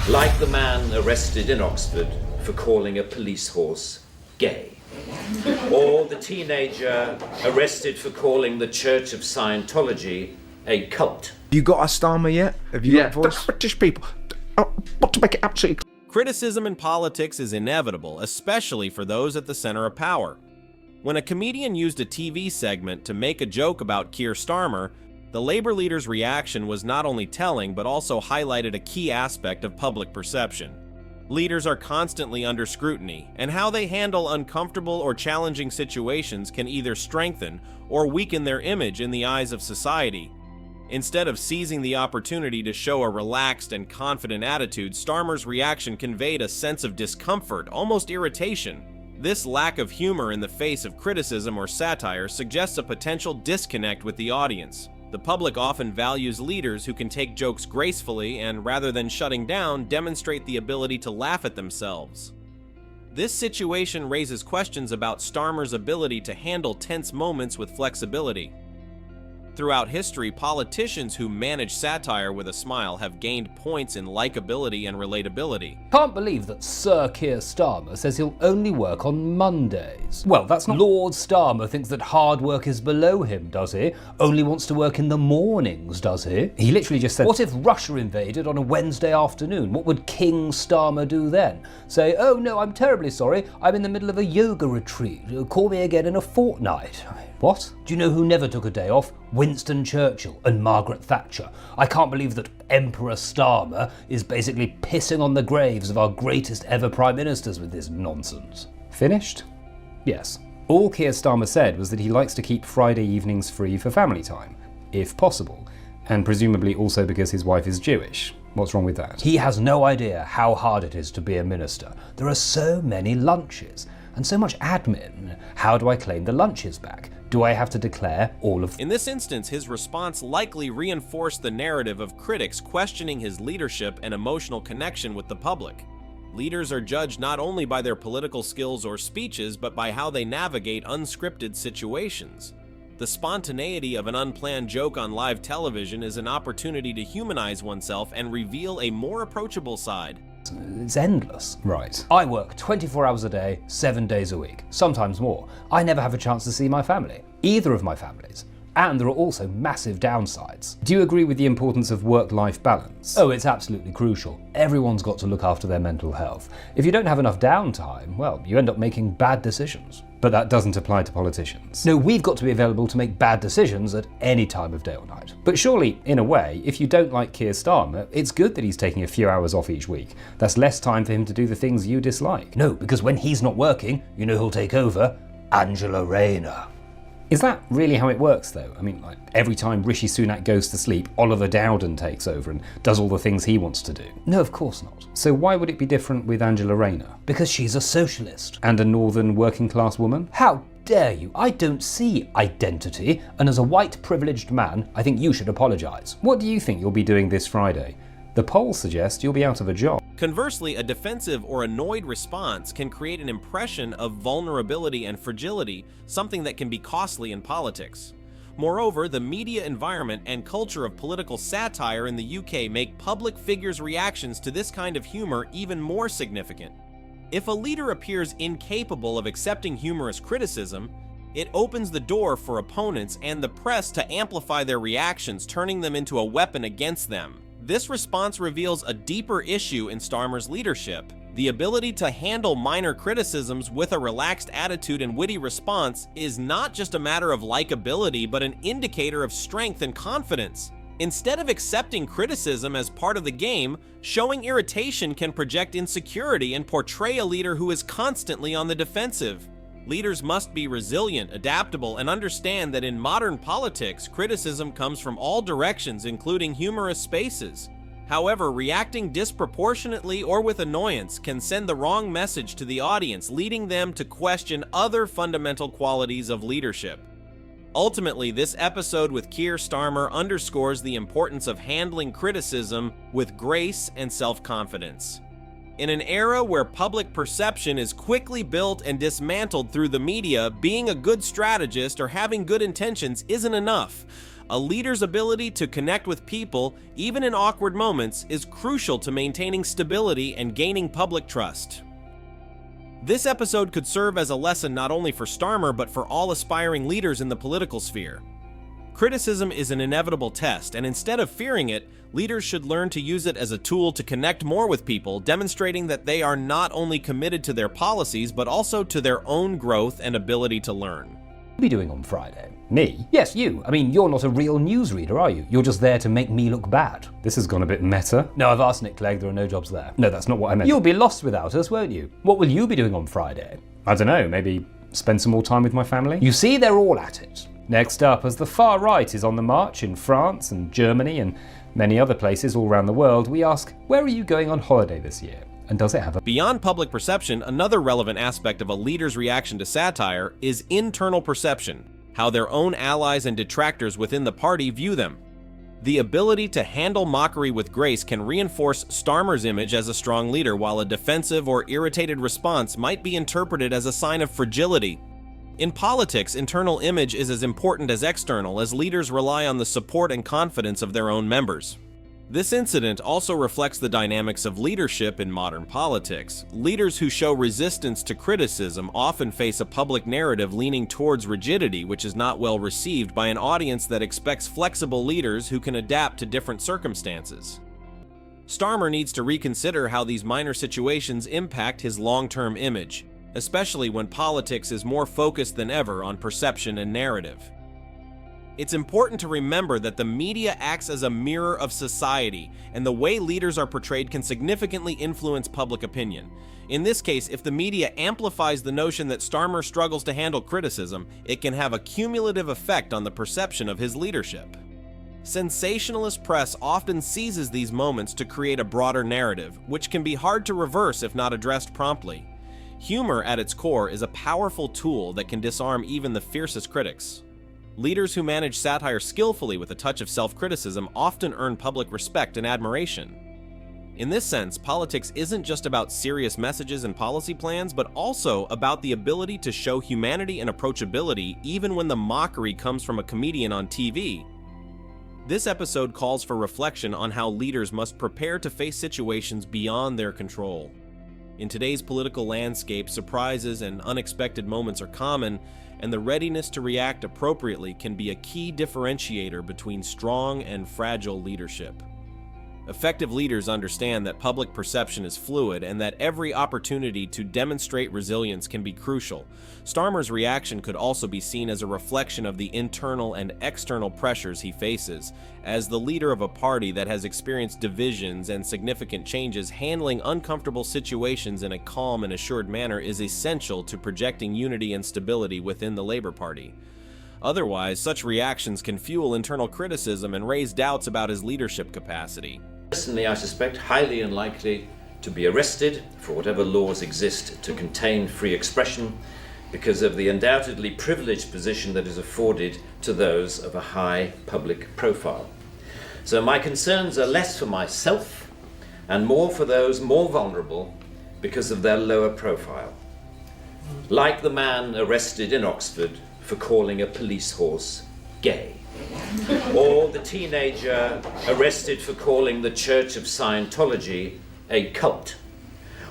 Like the man arrested in Oxford for calling a police horse gay. Or the teenager arrested for calling the Church of Scientology a cult. You got a Starmer yet? Have you got a voice? British people, want to make it absolutely clear. Criticism in politics is inevitable, especially for those at the center of power. When a comedian used a TV segment to make a joke about Keir Starmer, the Labour leader's reaction was not only telling but also highlighted a key aspect of public perception. Leaders are constantly under scrutiny, and how they handle uncomfortable or challenging situations can either strengthen or weaken their image in the eyes of society. Instead of seizing the opportunity to show a relaxed and confident attitude, Starmer's reaction conveyed a sense of discomfort, almost irritation. This lack of humor in the face of criticism or satire suggests a potential disconnect with the audience. The public often values leaders who can take jokes gracefully and, rather than shutting down, demonstrate the ability to laugh at themselves. This situation raises questions about Starmer's ability to handle tense moments with flexibility. Throughout history, politicians who manage satire with a smile have gained points in likability and relatability. Can't believe that Sir Keir Starmer says he'll only work on Mondays. Well, that's not... Lord Starmer thinks that hard work is below him, does he? Only wants to work in the mornings, does he? He literally just said, what if Russia invaded on a Wednesday afternoon? What would King Starmer do then? Say, oh no, I'm terribly sorry, I'm in the middle of a yoga retreat. Call me again in a fortnight. What? Do you know who never took a day off? Winston Churchill and Margaret Thatcher. I can't believe that Emperor Starmer is basically pissing on the graves of our greatest ever Prime Ministers with this nonsense. Finished? Yes. All Keir Starmer said was that he likes to keep Friday evenings free for family time, if possible, and presumably also because his wife is Jewish. What's wrong with that? He has no idea how hard it is to be a minister. There are so many lunches and so much admin. How do I claim the lunches back? Do I have to declare all of... In this instance, his response likely reinforced the narrative of critics questioning his leadership and emotional connection with the public. Leaders are judged not only by their political skills or speeches, but by how they navigate unscripted situations. The spontaneity of an unplanned joke on live television is an opportunity to humanize oneself and reveal a more approachable side. It's endless. Right. I work 24 hours a day, 7 days a week, sometimes more. I never have a chance to see my family, either of my families. And there are also massive downsides. Do you agree with the importance of work-life balance? Oh, it's absolutely crucial. Everyone's got to look after their mental health. If you don't have enough downtime, well, you end up making bad decisions. But that doesn't apply to politicians. No, we've got to be available to make bad decisions at any time of day or night. But surely, in a way, if you don't like Keir Starmer, it's good that he's taking a few hours off each week. That's less time for him to do the things you dislike. No, because when he's not working, you know who'll take over? Angela Rayner. Is that really how it works, though? I mean, like, every time Rishi Sunak goes to sleep, Oliver Dowden takes over and does all the things he wants to do. No, of course not. So why would it be different with Angela Rayner? Because she's a socialist. And a northern working class woman? How dare you? I don't see identity, and as a white privileged man, I think you should apologise. What do you think you'll be doing this Friday? The polls suggest you'll be out of a job. Conversely, a defensive or annoyed response can create an impression of vulnerability and fragility, something that can be costly in politics. Moreover, the media environment and culture of political satire in the UK make public figures' reactions to this kind of humor even more significant. If a leader appears incapable of accepting humorous criticism, it opens the door for opponents and the press to amplify their reactions, turning them into a weapon against them. This response reveals a deeper issue in Starmer's leadership. The ability to handle minor criticisms with a relaxed attitude and witty response is not just a matter of likability, but an indicator of strength and confidence. Instead of accepting criticism as part of the game, showing irritation can project insecurity and portray a leader who is constantly on the defensive. Leaders must be resilient, adaptable, and understand that in modern politics, criticism comes from all directions, including humorous spaces. However, reacting disproportionately or with annoyance can send the wrong message to the audience, leading them to question other fundamental qualities of leadership. Ultimately, this episode with Keir Starmer underscores the importance of handling criticism with grace and self-confidence. In an era where public perception is quickly built and dismantled through the media, being a good strategist or having good intentions isn't enough. a leader's ability to connect with people, even in awkward moments, is crucial to maintaining stability and gaining public trust. This episode could serve as a lesson not only for Starmer but for all aspiring leaders in the political sphere. Criticism is an inevitable test, and instead of fearing it, leaders should learn to use it as a tool to connect more with people, demonstrating that they are not only committed to their policies but also to their own growth and ability to learn. What will you be doing on Friday? Me? Yes, you. I mean, you're not a real newsreader, are you? You're just there to make me look bad. This has gone a bit meta. No, I've asked Nick Clegg, there are no jobs there. No, that's not what I meant. You'll be lost without us, won't you? What will you be doing on Friday? I don't know, maybe spend some more time with my family? You see, they're all at it. Next up, as the far right is on the march in France and Germany and many other places all around the world, we ask, where are you going on holiday this year? And does it have a... Beyond public perception, another relevant aspect of a leader's reaction to satire is internal perception, how their own allies and detractors within the party view them. The ability to handle mockery with grace can reinforce Starmer's image as a strong leader, while a defensive or irritated response might be interpreted as a sign of fragility. In politics, internal image is as important as external, as leaders rely on the support and confidence of their own members. This incident also reflects the dynamics of leadership in modern politics. Leaders who show resistance to criticism often face a public narrative leaning towards rigidity, which is not well received by an audience that expects flexible leaders who can adapt to different circumstances. Starmer needs to reconsider how these minor situations impact his long-term image, especially when politics is more focused than ever on perception and narrative. It's important to remember that the media acts as a mirror of society, and the way leaders are portrayed can significantly influence public opinion. In this case, if the media amplifies the notion that Starmer struggles to handle criticism, it can have a cumulative effect on the perception of his leadership. Sensationalist press often seizes these moments to create a broader narrative, which can be hard to reverse if not addressed promptly. Humor, at its core, is a powerful tool that can disarm even the fiercest critics. Leaders who manage satire skillfully with a touch of self-criticism often earn public respect and admiration. In this sense, politics isn't just about serious messages and policy plans, but also about the ability to show humanity and approachability even when the mockery comes from a comedian on TV. This episode calls for reflection on how leaders must prepare to face situations beyond their control. In today's political landscape, surprises and unexpected moments are common, and the readiness to react appropriately can be a key differentiator between strong and fragile leadership. Effective leaders understand that public perception is fluid and that every opportunity to demonstrate resilience can be crucial. Starmer's reaction could also be seen as a reflection of the internal and external pressures he faces. As the leader of a party that has experienced divisions and significant changes, handling uncomfortable situations in a calm and assured manner is essential to projecting unity and stability within the Labour Party. Otherwise, such reactions can fuel internal criticism and raise doubts about his leadership capacity. Personally, I suspect highly unlikely to be arrested for whatever laws exist to contain free expression because of the undoubtedly privileged position that is afforded to those of a high public profile. So my concerns are less for myself and more for those more vulnerable because of their lower profile. Like the man arrested in Oxford for calling a police horse gay. Or the teenager arrested for calling the Church of Scientology a cult.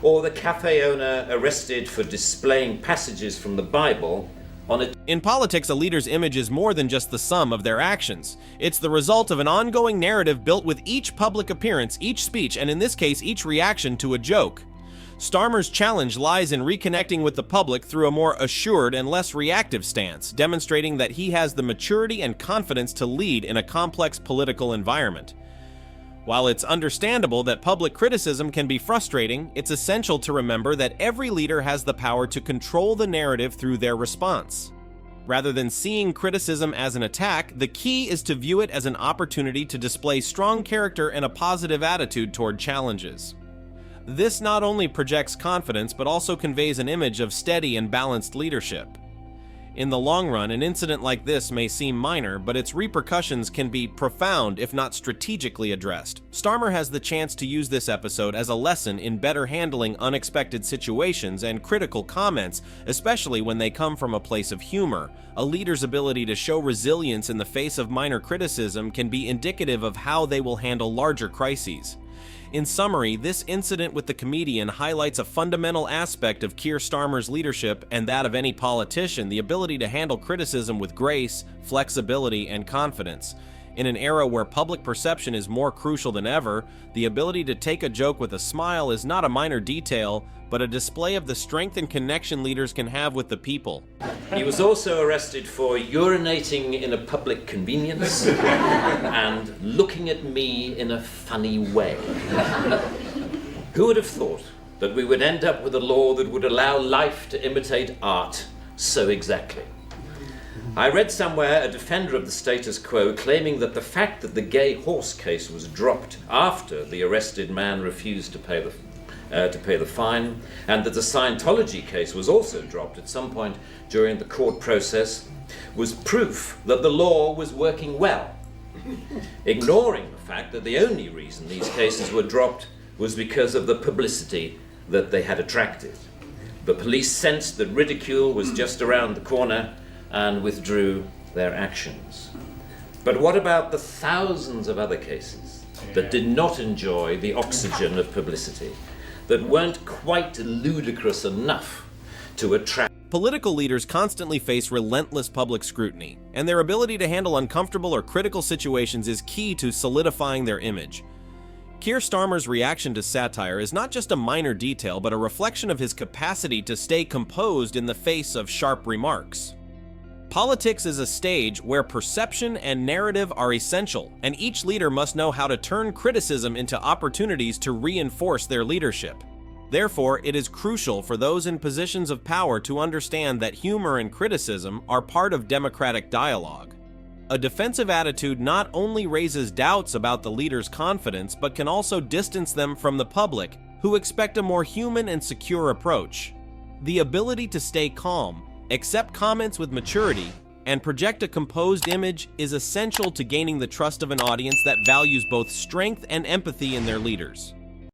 Or the cafe owner arrested for displaying passages from the Bible on a... In politics, a leader's image is more than just the sum of their actions. It's the result of an ongoing narrative built with each public appearance, each speech, and in this case, each reaction to a joke. Starmer's challenge lies in reconnecting with the public through a more assured and less reactive stance, demonstrating that he has the maturity and confidence to lead in a complex political environment. While it's understandable that public criticism can be frustrating, it's essential to remember that every leader has the power to control the narrative through their response. Rather than seeing criticism as an attack, the key is to view it as an opportunity to display strong character and a positive attitude toward challenges. This not only projects confidence, but also conveys an image of steady and balanced leadership. In the long run, an incident like this may seem minor, but its repercussions can be profound if not strategically addressed. Starmer has the chance to use this episode as a lesson in better handling unexpected situations and critical comments, especially when they come from a place of humor. A leader's ability to show resilience in the face of minor criticism can be indicative of how they will handle larger crises. In summary, this incident with the comedian highlights a fundamental aspect of Keir Starmer's leadership and that of any politician: the ability to handle criticism with grace, flexibility, and confidence. In an era where public perception is more crucial than ever, the ability to take a joke with a smile is not a minor detail, but a display of the strength and connection leaders can have with the people. He was also arrested for urinating in a public convenience and looking at me in a funny way. Who would have thought that we would end up with a law that would allow life to imitate art so exactly? I read somewhere a defender of the status quo claiming that the fact that the gay horse case was dropped after the arrested man refused to pay the fine, and that the Scientology case was also dropped at some point during the court process, was proof that the law was working well, ignoring the fact that the only reason these cases were dropped was because of the publicity that they had attracted. The police sensed that ridicule was just around the corner and withdrew their actions. But what about the thousands of other cases that did not enjoy the oxygen of publicity, that weren't quite ludicrous enough to attract? Political leaders constantly face relentless public scrutiny, and their ability to handle uncomfortable or critical situations is key to solidifying their image. Keir Starmer's reaction to satire is not just a minor detail, but a reflection of his capacity to stay composed in the face of sharp remarks. Politics is a stage where perception and narrative are essential, and each leader must know how to turn criticism into opportunities to reinforce their leadership. Therefore, it is crucial for those in positions of power to understand that humor and criticism are part of democratic dialogue. A defensive attitude not only raises doubts about the leader's confidence, but can also distance them from the public, who expect a more human and secure approach. The ability to stay calm, accept comments with maturity, and project a composed image is essential to gaining the trust of an audience that values both strength and empathy in their leaders.